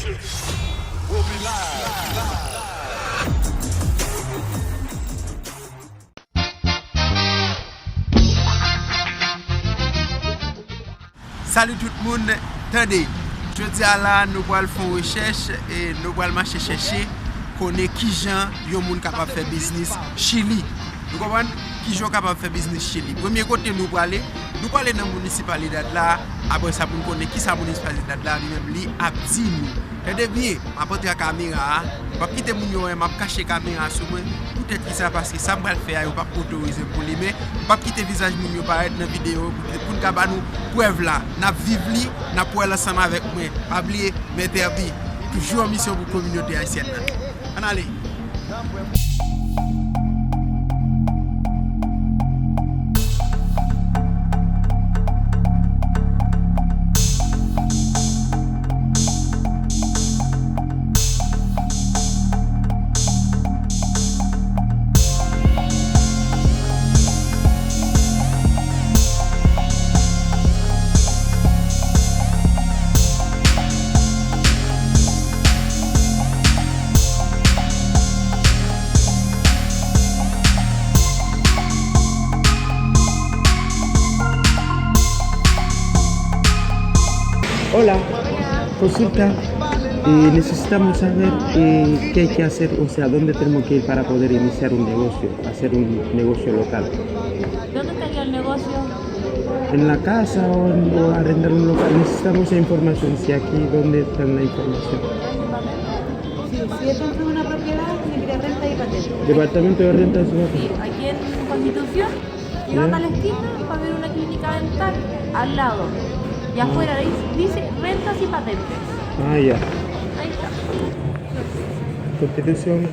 Salut tout le monde, attendez, je dis à la nous allons faire une recherche et nous allons chercher connaître qui gens yon moun capable faire business Chili. Vous comprenez? Qui gens capable faire business Chili. Premier côté nous aller dans la municipalité là, après ça pour connaître qui sa municipalité là lui-même li a dit nous. Et bien, apporter la caméra, pas quitter mon yo, m'a cacher caméra sur moi. Peut-être que ça parce que ça me va faire pas autoriser pour lui mais pas quitter visage mon yo paraître dans vidéo pour nous nous preuve là, n'a vivre li, n'a pour ensemble avec moi. Pas oublier m'interdit toujours en mission pour communauté haïtienne. On allez. Hola, consulta. Necesitamos saber qué hay que hacer, o sea, dónde tenemos que ir para poder iniciar un negocio, hacer un negocio local. ¿Dónde estaría el negocio? En la casa o arrendar un local. Necesitamos esa información. Si aquí, ¿dónde está la información? Si es dentro de una propiedad, tiene que ir a renta y patente. Departamento de renta de Ciudad. Sí, aquí en Constitución, llegando a la esquina, va a haber una clínica dental al lado. Y afuera dice rentas y patentes. Ah, ya. Ahí está. Constitución.